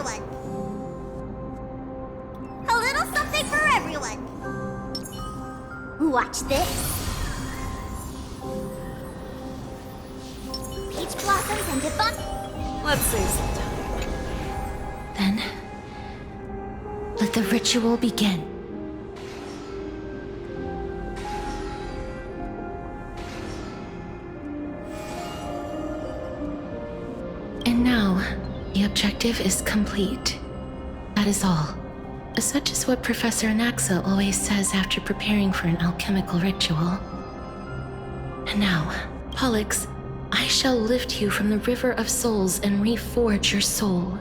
everyone. A little something for everyone. Watch this. Peach blossoms and divine. Let's save some time. Then, let the ritual begin. And now, the objective is complete. That is all. Such is what Professor Anaxa always says after preparing for an alchemical ritual. And now, Pollux, I shall lift you from the river of souls and reforge your soul.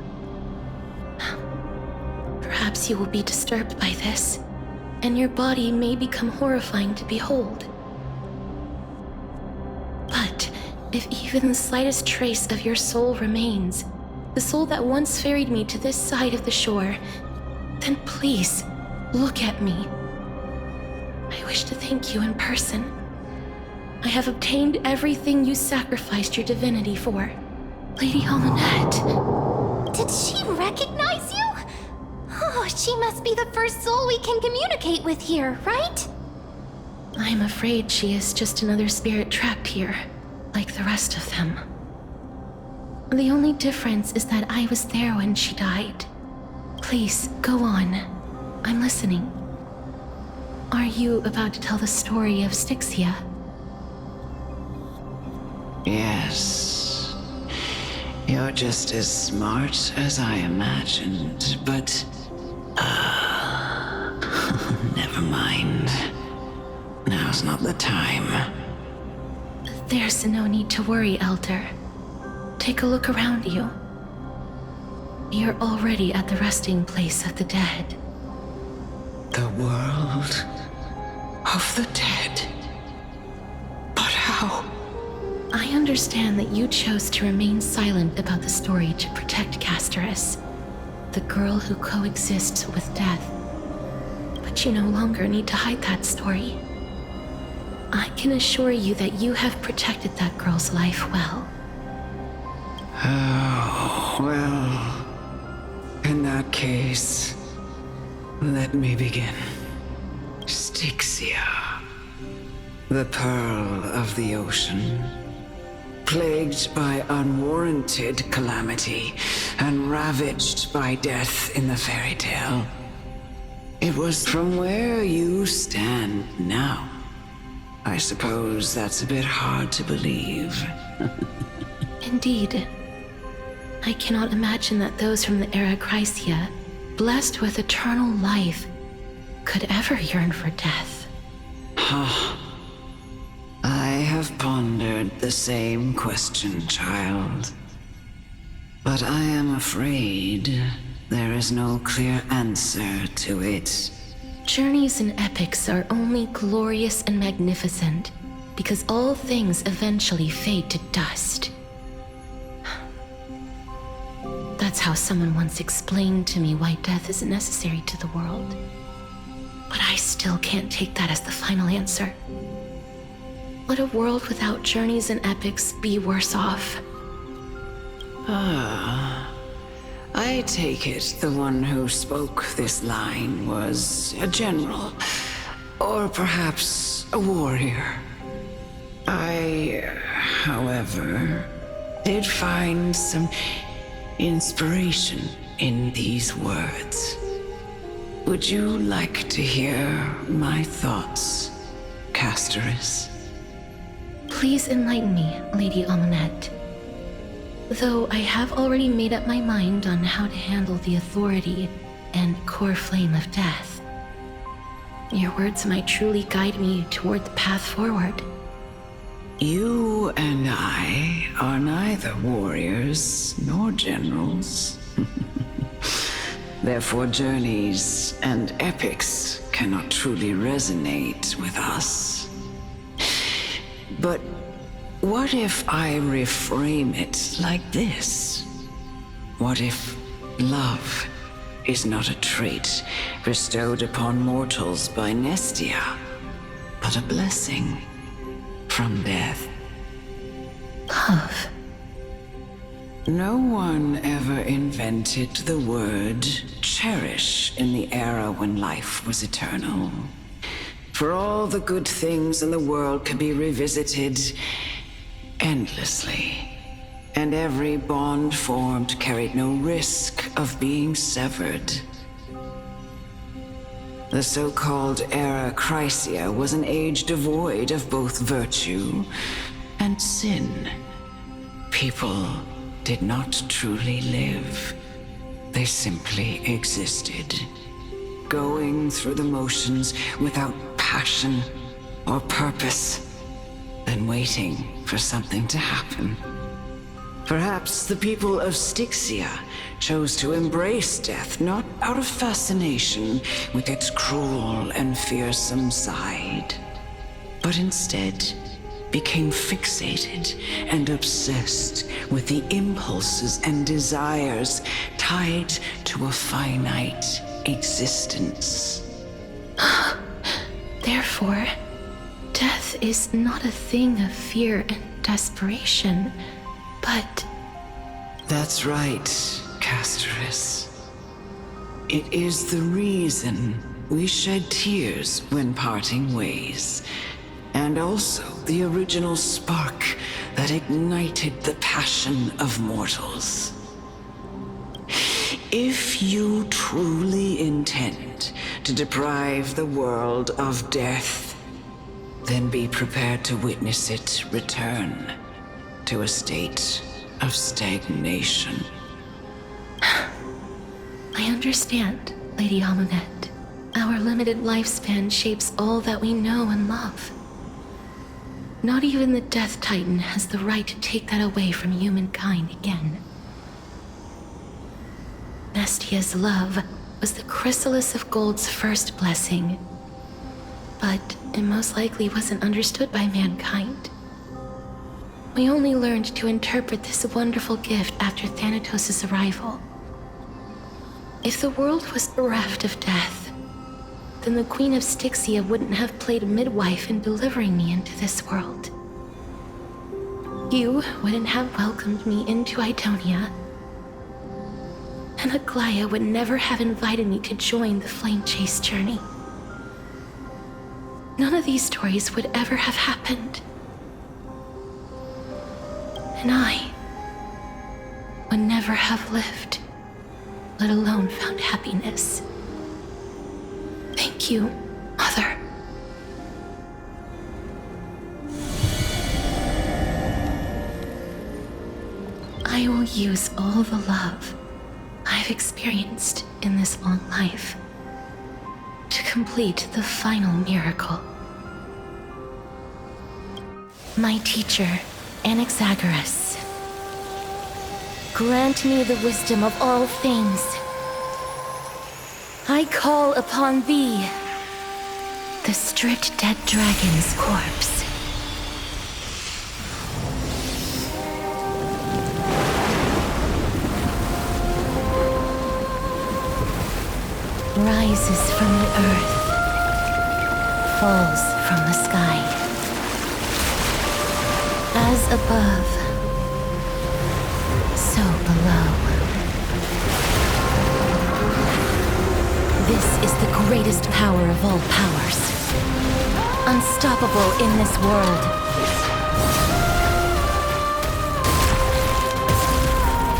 Perhaps you will be disturbed by this, and your body may become horrifying to behold. But if even the slightest trace of your soul remains, the soul that once ferried me to this side of the shore, then please, look at me. I wish to thank you in person. I have obtained everything you sacrificed your divinity for. Lady Almanette. Did she recognize you? Oh, she must be the first soul we can communicate with here, right? I'm afraid she is just another spirit trapped here, like the rest of them. The only difference is that I was there when she died. Please, go on. I'm listening. Are you about to tell the story of Styxia? Yes. You're just as smart as I imagined, but... never mind. Now's not the time. There's no need to worry, Elder. Take a look around you. You're already at the resting place of the dead. The world of the dead. But how? I understand that you chose to remain silent about the story to protect Castorice, the girl who coexists with death. But you no longer need to hide that story. I can assure you that you have protected that girl's life well. Oh, well, in that case, let me begin. Styxia, the pearl of the ocean, plagued by unwarranted calamity and ravaged by death in the fairy tale. It was from where you stand now. I suppose that's a bit hard to believe. Indeed. I cannot imagine that those from the era Chrysia, blessed with eternal life, could ever yearn for death. I have pondered the same question, child. But I am afraid there is no clear answer to it. Journeys and epics are only glorious and magnificent because all things eventually fade to dust. That's how someone once explained to me why death is necessary to the world. But I still can't take that as the final answer. Would a world without journeys and epics be worse off? I take it the one who spoke this line was a general, or perhaps a warrior. I, however, did find some inspiration in these words. Would you like to hear my thoughts, Castorice? Please enlighten me, Lady Almanette. Though I have already made up my mind on how to handle the authority and core flame of death. Your words might truly guide me toward the path forward. You and I are neither warriors nor generals. Therefore, journeys and epics cannot truly resonate with us. But what if I reframe it like this? What if love is not a trait bestowed upon mortals by Nestia, but a blessing from death? Love. No one ever invented the word cherish in the era when life was eternal. For all the good things in the world could be revisited endlessly, and every bond formed carried no risk of being severed. The so-called Era Chrysia was an age devoid of both virtue and sin. People did not truly live. They simply existed, going through the motions without passion or purpose, then waiting for something to happen. Perhaps the people of Styxia chose to embrace death not out of fascination with its cruel and fearsome side, but instead became fixated and obsessed with the impulses and desires tied to a finite existence. Therefore, death is not a thing of fear and desperation, but... That's right, Castorice. It is the reason we shed tears when parting ways, and also the original spark that ignited the passion of mortals. If you truly intend to deprive the world of death, then be prepared to witness it return to a state of stagnation. I understand, Lady Amunet. Our limited lifespan shapes all that we know and love. Not even the Death Titan has the right to take that away from humankind again. Nestia's love was the chrysalis of Gold's first blessing, but it most likely wasn't understood by mankind. We only learned to interpret this wonderful gift after Thanatos' arrival. If the world was bereft of death, then the Queen of Styxia wouldn't have played midwife in delivering me into this world. You wouldn't have welcomed me into Idonia, and Aglaya would never have invited me to join the Flame Chase journey. None of these stories would ever have happened. And I would never have lived, let alone found happiness. Thank you, Mother. I will use all the love I've experienced in this long life to complete the final miracle. My teacher, Anaxagoras, grant me the wisdom of all things. I call upon thee, the stripped dead dragon's corpse. Rises from the earth, falls from the sky. As above, so below. This is the greatest power of all powers. Unstoppable in this world.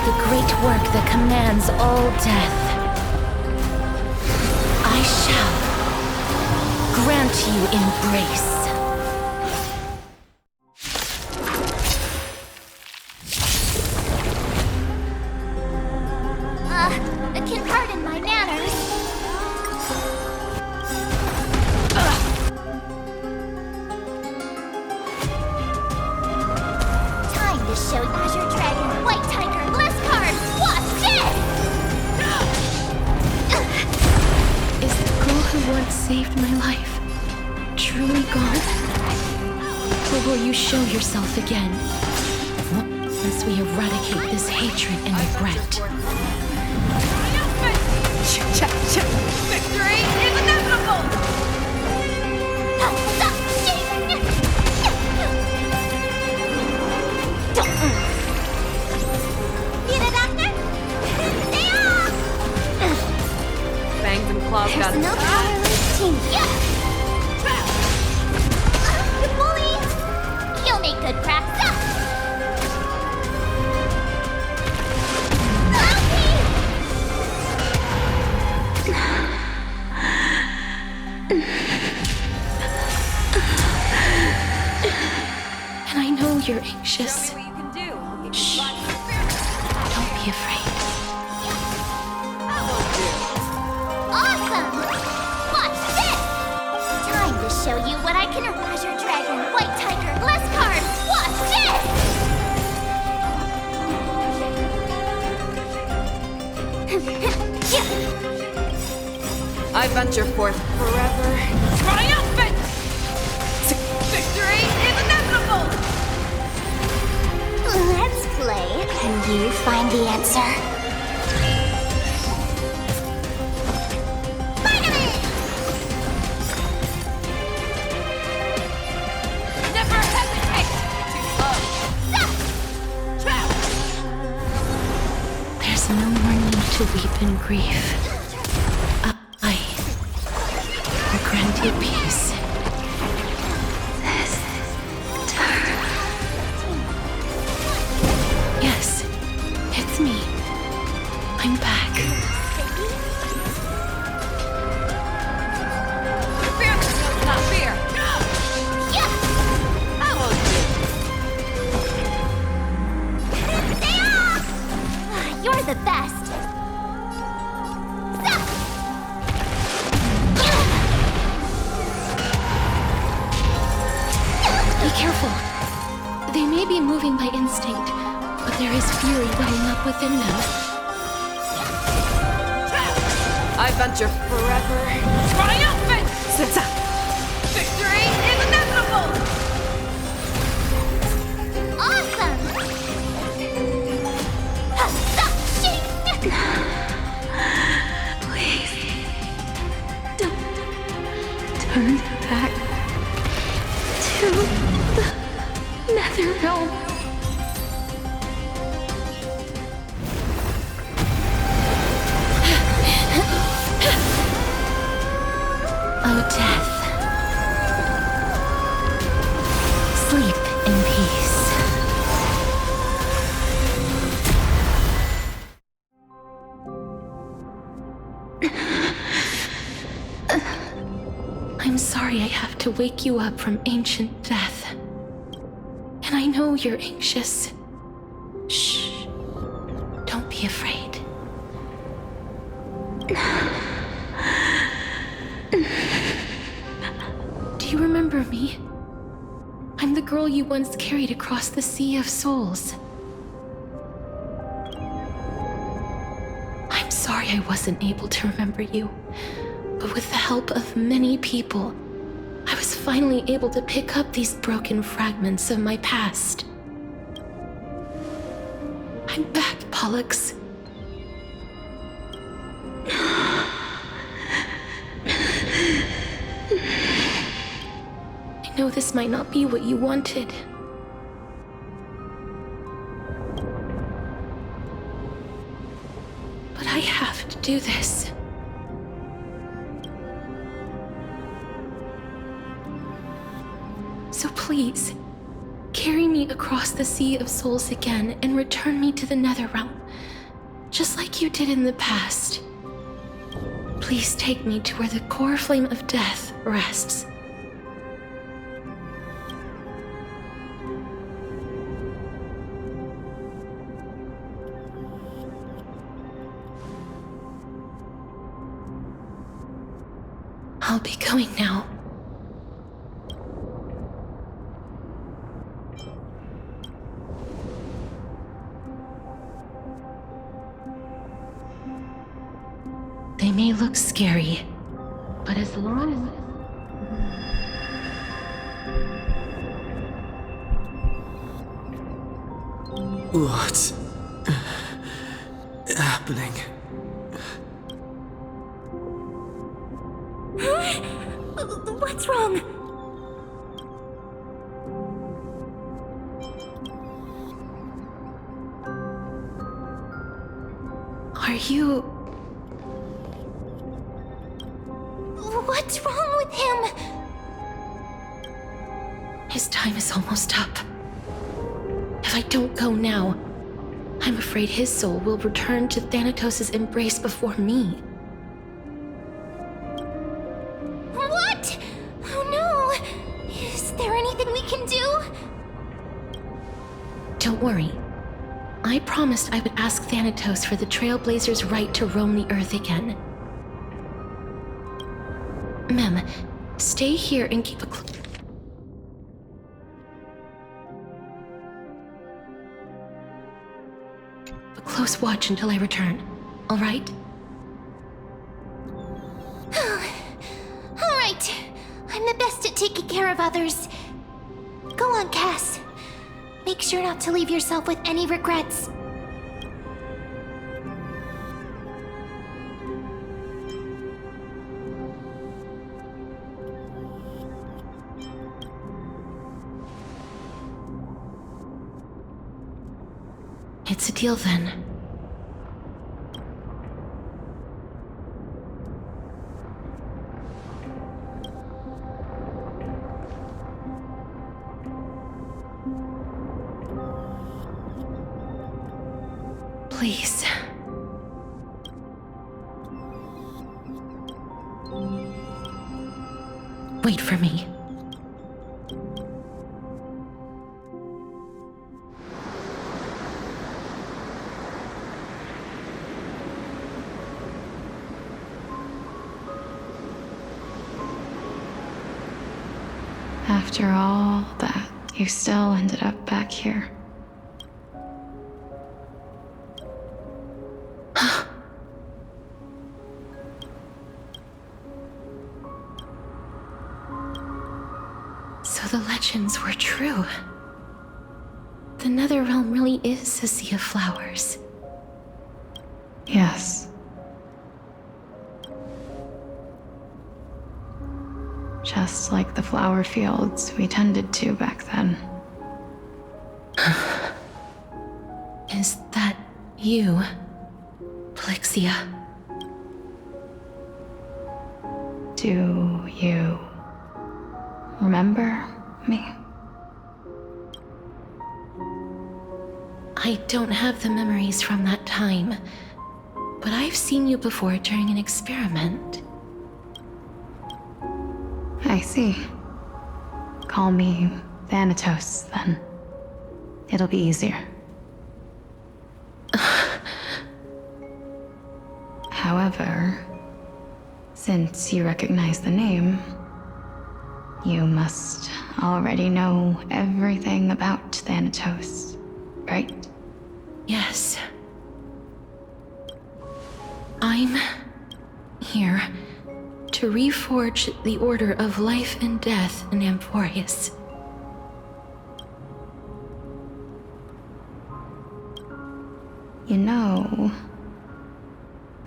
The great work that commands all death. I shall grant you embrace. Pardon my manners. Time to show Azure Dragon, White Tiger, less cards. What's this? Is the girl who once saved my life truly gone? Or will you show yourself again? Once we eradicate this hatred and regret. Victory is inevitable! make good crafts. And I know you're anxious. Show me what you can do. I'll give you Shh. lots of experience. Don't be afraid. That will do. Awesome! Watch this! Time to show you what I can. Azure Dragon, White Tiger, less cards. Watch this! I venture forth forever. Triumphant! Victory is inevitable! Let's play. Can you find the answer? Never hesitate to love. There's no more need to weep in grief. I will grant you peace. Yes, it's me. I'm back. Fear knows not fear. That will do. You're the best. Be careful. They may be moving by instinct, but there is fury welling up within them. I venture forever. Triumphant! Sitsa! Victory is inevitable! Awesome! Please, don't turn back to the Nether Realm. Oh, death. Sleep in peace. I'm sorry I have to wake you up from ancient death. And I know you're anxious. Shh. Don't be afraid. Do you remember me? I'm the girl you once carried across the Sea of Souls. I'm sorry I wasn't able to remember you, but with the help of many people, I was finally able to pick up these broken fragments of my past. I'm back, Pollux. I know this might not be what you wanted. But I have to do this. So please, carry me across the Sea of Souls again and return me to the Nether Realm, just like you did in the past. Please take me to where the core flame of death rests. I'll be going now. They may look scary, but as long as... What's happening? What's wrong? Are you... What's wrong with him? His time is almost up. If I don't go now, I'm afraid his soul will return to Thanatos' embrace before me. What? Oh no! Is there anything we can do? Don't worry. I promised I would ask Thanatos for the Trailblazers' right to roam the Earth again. Mem, stay here and keep a close watch until I return, all right? All right. I'm the best at taking care of others. Go on, Cass. Make sure not to leave yourself with any regrets. It's a deal then. Please. Wait for me. After all that, you still ended up back here. So the legends were true. The Netherrealm really is a sea of flowers. Yes. Just like the flower fields we tended to back then. Is that you, Plixia? Do you remember me? I don't have the memories from that time, but I've seen you before during an experiment. I see. Call me Thanatos, then. It'll be easier. However, since you recognize the name, you must already know everything about Thanatos, right? Yes. I'm here to reforge the order of life and death in Amphorius. You know,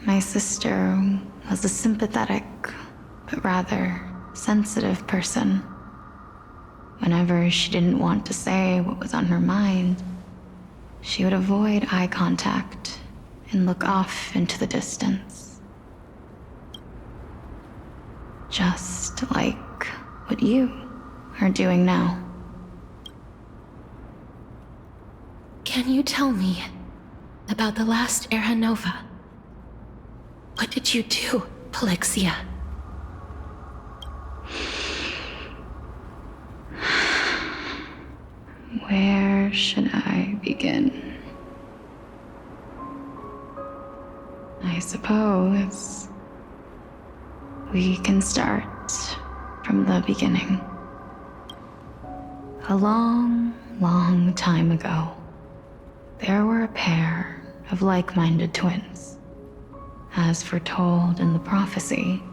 my sister was a sympathetic, but rather sensitive person. Whenever she didn't want to say what was on her mind, she would avoid eye contact and look off into the distance. Just like what you are doing now. Can you tell me about the last Era Nova? What did you do, Plixia? Where should I begin? I suppose we can start from the beginning. A long, long time ago, there were a pair of like-minded twins. As foretold in the prophecy,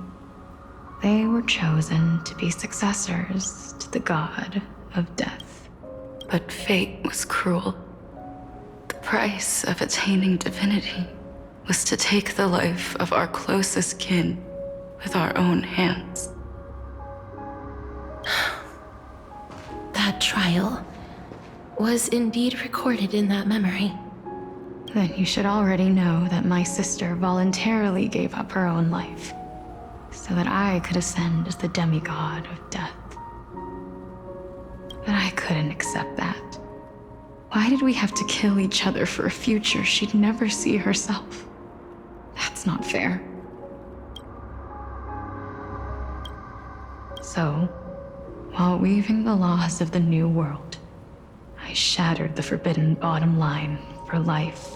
they were chosen to be successors to the god of death. But fate was cruel. The price of attaining divinity was to take the life of our closest kin with our own hands. That trial was indeed recorded in that memory. Then you should already know that my sister voluntarily gave up her own life so that I could ascend as the demigod of death. But I couldn't accept that. Why did we have to kill each other for a future she'd never see herself? That's not fair. So, while weaving the laws of the new world, I shattered the forbidden bottom line for life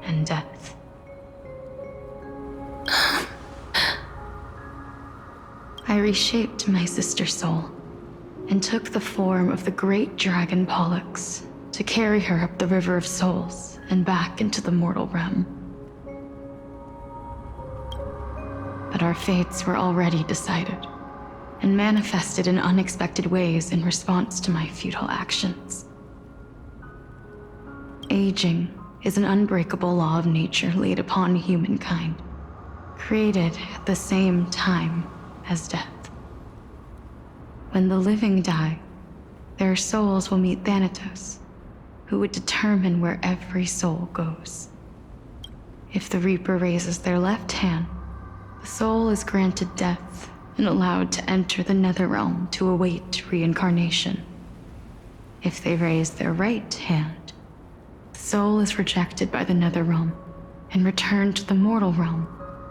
and death. I reshaped my sister's soul and took the form of the great dragon Pollux to carry her up the River of Souls and back into the mortal realm. But our fates were already decided and manifested in unexpected ways in response to my futile actions. Aging is an unbreakable law of nature laid upon humankind, created at the same time as death. When the living die, their souls will meet Thanatos, who would determine where every soul goes. If the Reaper raises their left hand, the soul is granted death and allowed to enter the Netherrealm to await reincarnation. If they raise their right hand, the soul is rejected by the Netherrealm and returned to the mortal realm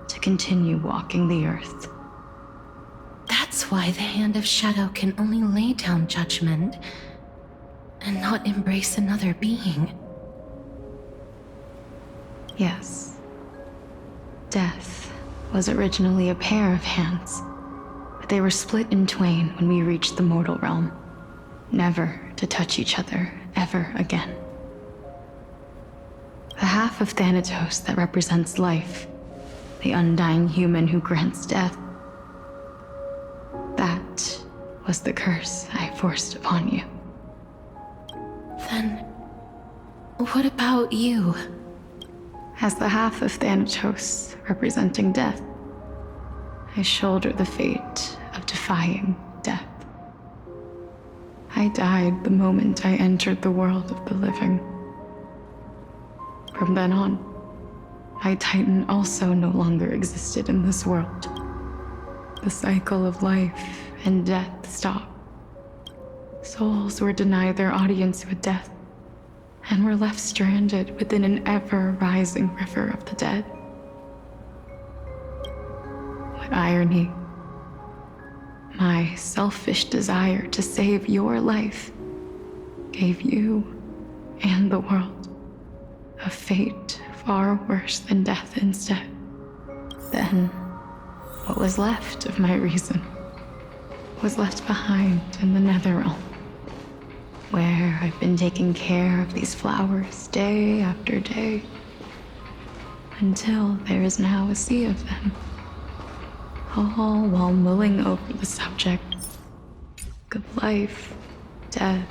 to continue walking the earth. That's why the Hand of Shadow can only lay down judgment and not embrace another being. Yes. Death was originally a pair of hands, but they were split in twain when we reached the mortal realm, never to touch each other ever again. The half of Thanatos that represents life, the undying human who grants death, that was the curse I forced upon you. Then, what about you? As the half of Thanatos representing death, I shoulder the fate of defying death. I died the moment I entered the world of the living. From then on, my Titan also no longer existed in this world. The cycle of life and death stopped. Souls were denied their audience with death and were left stranded within an ever-rising river of the dead. What irony. My selfish desire to save your life gave you and the world a fate far worse than death instead. Then, what was left of my reason was left behind in the Netherrealm, where I've been taking care of these flowers day after day, until there is now a sea of them, all while mulling over the subject of life, death,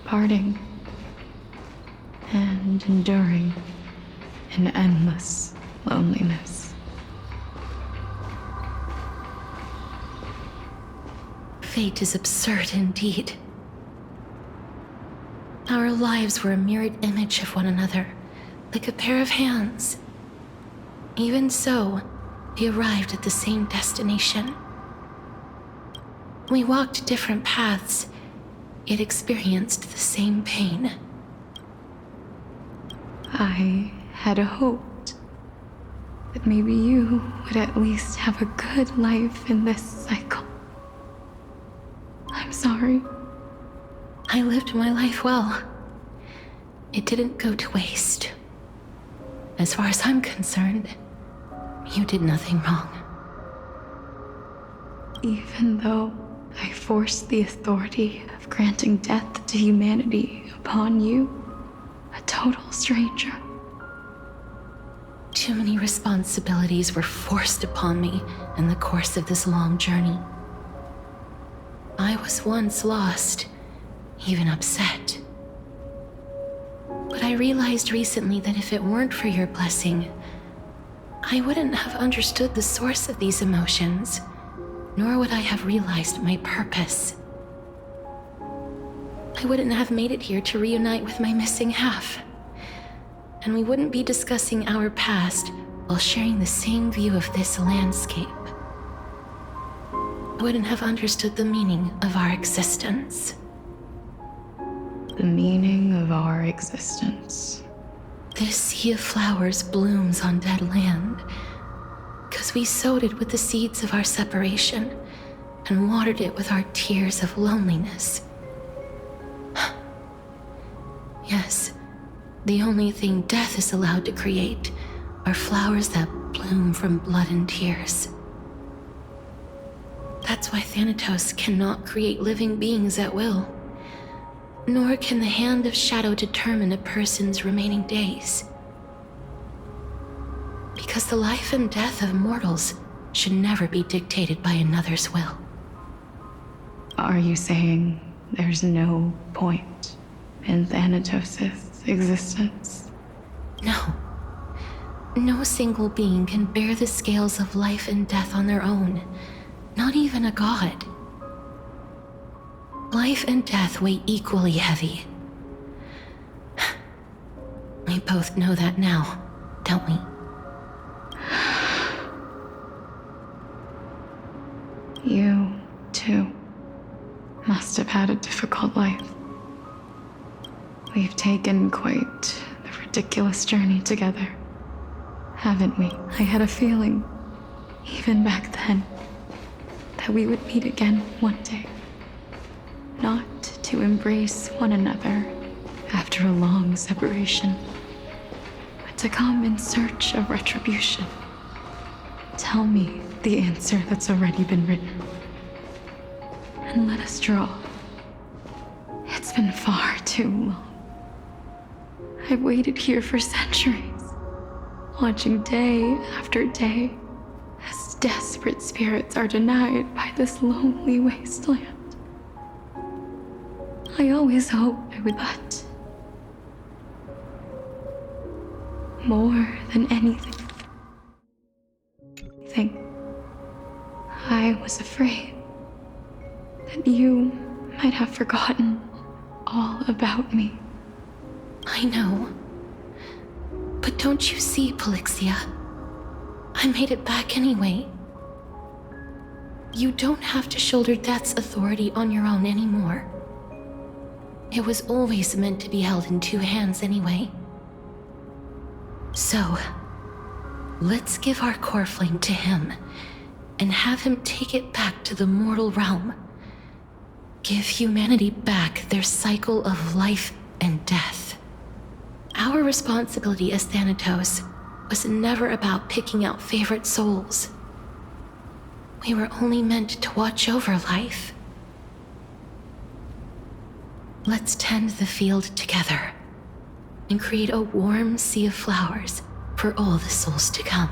parting, and enduring in endless loneliness. Fate is absurd indeed. Our lives were a mirrored image of one another, like a pair of hands. Even so, we arrived at the same destination. We walked different paths, yet experienced the same pain. I had hoped that maybe you would at least have a good life in this cycle. I'm sorry. I lived my life well. It didn't go to waste. As far as I'm concerned, you did nothing wrong. Even though I forced the authority of granting death to humanity upon you, a total stranger. Too many responsibilities were forced upon me in the course of this long journey. I was once lost, even upset. But I realized recently that if it weren't for your blessing, I wouldn't have understood the source of these emotions, nor would I have realized my purpose. I wouldn't have made it here to reunite with my missing half. And we wouldn't be discussing our past while sharing the same view of this landscape. I wouldn't have understood the meaning of our existence. the meaning of our existence. This sea of flowers blooms on dead land, because we sowed it with the seeds of our separation and watered it with our tears of loneliness. Yes, the only thing death is allowed to create are flowers that bloom from blood and tears. That's why Thanatos cannot create living beings at will, nor can the hand of shadow determine a person's remaining days. Because the life and death of mortals should never be dictated by another's will. Are you saying there's no point in Thanatos' existence? No. No single being can bear the scales of life and death on their own, not even a god. Life and death weigh equally heavy. We both know that now, don't we? You, too, must have had a difficult life. We've taken quite the ridiculous journey together, haven't we? I had a feeling, even back then, that we would meet again one day. Not to embrace one another after a long separation, but to come in search of retribution. Tell me the answer that's already been written, and let us draw. It's been far too long. I've waited here for centuries, watching day after day as desperate spirits are denied by this lonely wasteland. I always hoped I would, but more than anything, I was afraid that you might have forgotten all about me. I know. But don't you see, Polixia? I made it back anyway. You don't have to shoulder death's authority on your own anymore. It was always meant to be held in two hands anyway. So, let's give our core flame to him and have him take it back to the mortal realm. Give humanity back their cycle of life and death. Our responsibility as Thanatos was never about picking out favorite souls. We were only meant to watch over life. Let's tend the field together and create a warm sea of flowers for all the souls to come.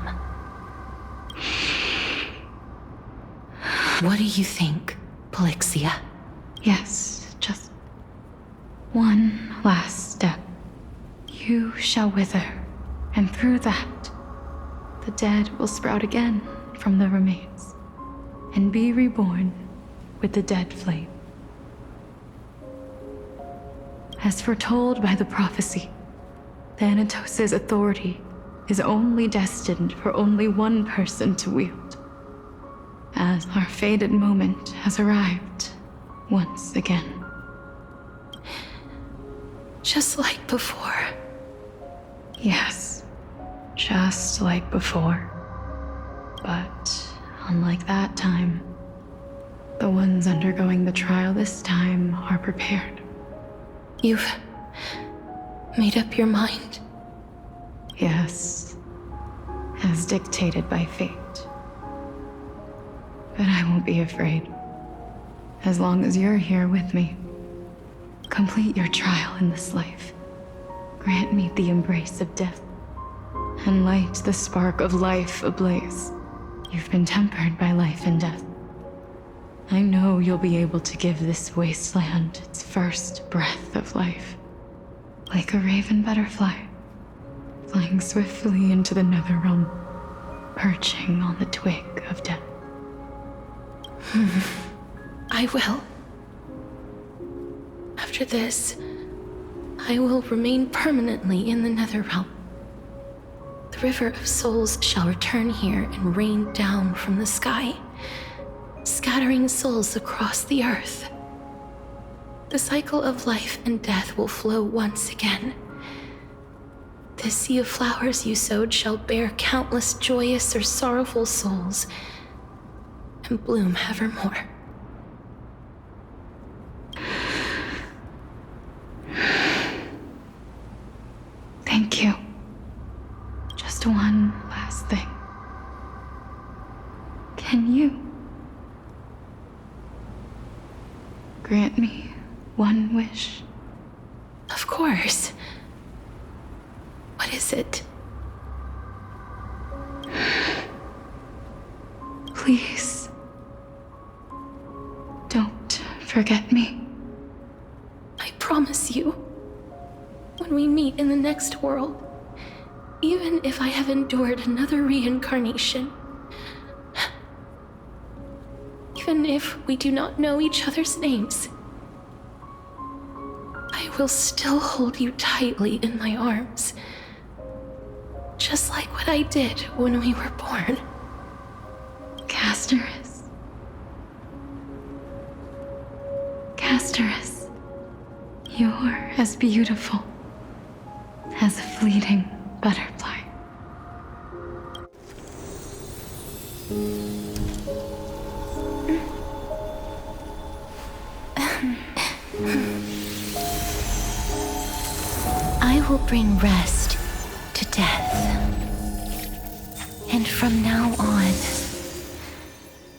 What do you think, Polixia? Yes, just one last step. You shall wither, and through that, the dead will sprout again from the remains, and be reborn with the dead flame. As foretold by the prophecy, Thanatos' authority is only destined for only one person to wield. As our fated moment has arrived once again. Just like before. Yes, just like before. But unlike that time, the ones undergoing the trial this time are prepared. You've made up your mind? Yes, as dictated by fate. But I won't be afraid. As long as you're here with me. Complete your trial in this life. Grant me the embrace of death. And light the spark of life ablaze. You've been tempered by life and death. I know you'll be able to give this wasteland its first breath of life. Like a raven butterfly, flying swiftly into the netherrealm, perching on the twig of death. I will. After this, I will remain permanently in the Netherrealm. The River of Souls shall return here and rain down from the sky, scattering souls across the earth. the cycle of life and death will flow once again. This sea of flowers you sowed shall bear countless joyous or sorrowful souls, and bloom evermore. Thank you. Just one last thing. Can you grant me one wish? Of course. What is it? Please, don't forget me. I promise you, when we meet in the next world, even if I have endured another reincarnation, even if we do not know each other's names, I will still hold you tightly in my arms, just like what I did when we were born. Castorice. Castorice, you're as beautiful as a fleeting butterfly. I will bring rest to death. And from now on,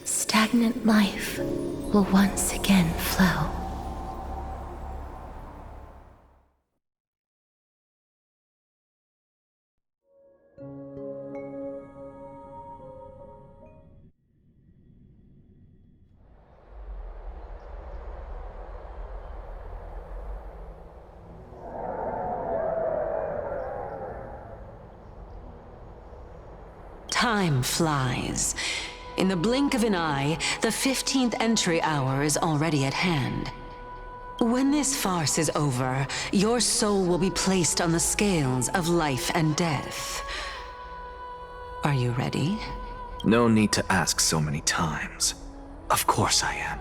stagnant life will once again flow. Time flies. In the blink of an eye, the 15th entry hour is already at hand. When this farce is over, your soul will be placed on the scales of life and death. Are you ready? No need to ask so many times. Of course I am.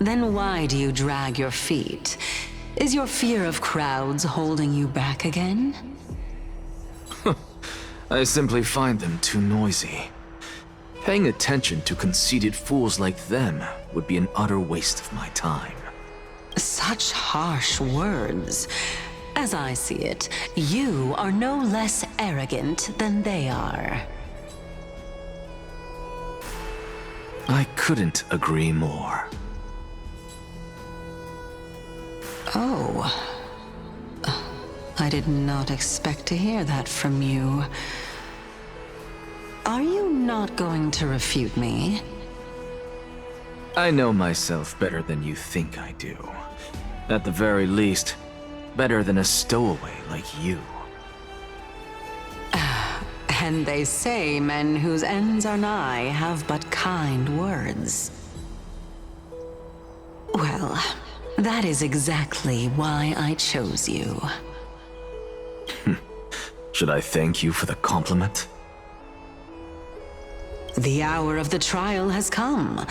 Then why do you drag your feet? Is your fear of crowds holding you back again? I simply find them too noisy. Paying attention to conceited fools like them would be an utter waste of my time. Such harsh words. As I see it, you are no less arrogant than they are. I couldn't agree more. Oh. I did not expect to hear that from you. Are you not going to refute me? I know myself better than you think I do. At the very least, better than a stowaway like you. And they say men whose ends are nigh have but kind words. Well, that is exactly why I chose you. Should I thank you for the compliment? The hour of the trial has come.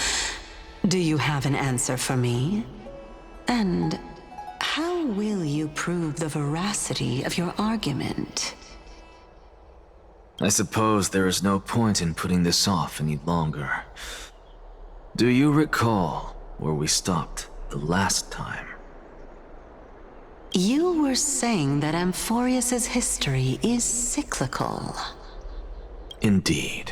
Do you have an answer for me? And how will you prove the veracity of your argument? I suppose there is no point in putting this off any longer. Do you recall where we stopped the last time? You were saying that Amphorius's history is cyclical. Indeed.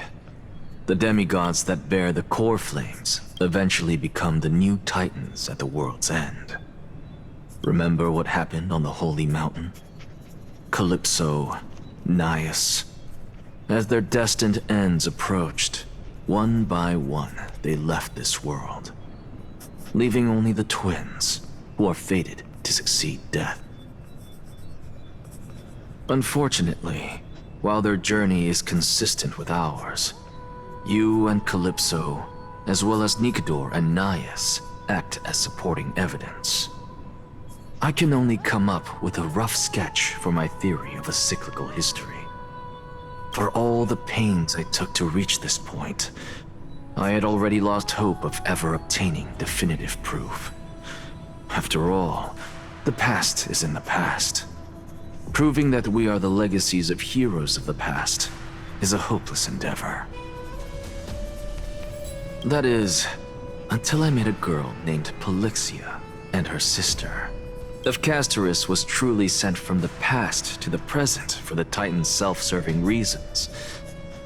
The demigods that bear the core flames eventually become the new titans at the world's end. Remember what happened on the Holy Mountain? Calypso, Naias. As their destined ends approached, one by one they left this world, leaving only the twins, who are fated to succeed death. Unfortunately, while their journey is consistent with ours, you and Calypso, as well as Nicodor and Naias, act as supporting evidence. I can only come up with a rough sketch for my theory of a cyclical history. For all the pains I took to reach this point, I had already lost hope of ever obtaining definitive proof. After all, the past is in the past. Proving that we are the legacies of heroes of the past is a hopeless endeavor. That is, until I met a girl named Polixia and her sister. If Castorice was truly sent from the past to the present for the Titan's self-serving reasons,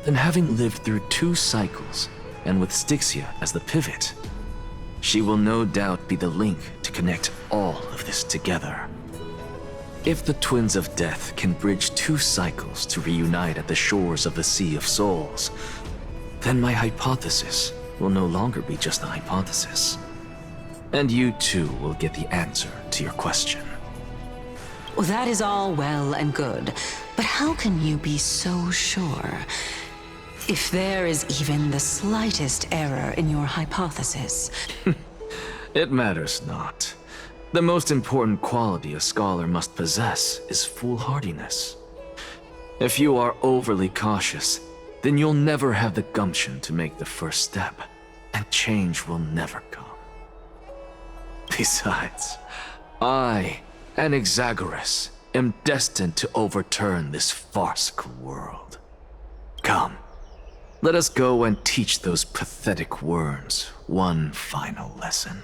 then having lived through 2 cycles, and with Styxia as the pivot, she will no doubt be the link to connect all of this together. If the Twins of Death can bridge 2 cycles to reunite at the shores of the Sea of Souls, then my hypothesis will no longer be just a hypothesis. And you too will get the answer to your question. Well, that is all well and good, but how can you be so sure? If there is even the slightest error in your hypothesis. It matters not. The most important quality a scholar must possess is foolhardiness. If you are overly cautious, then you'll never have the gumption to make the first step, and change will never come. Besides, I, Anaxagoras, am destined to overturn this farcical world. Come, let us go and teach those pathetic worms one final lesson.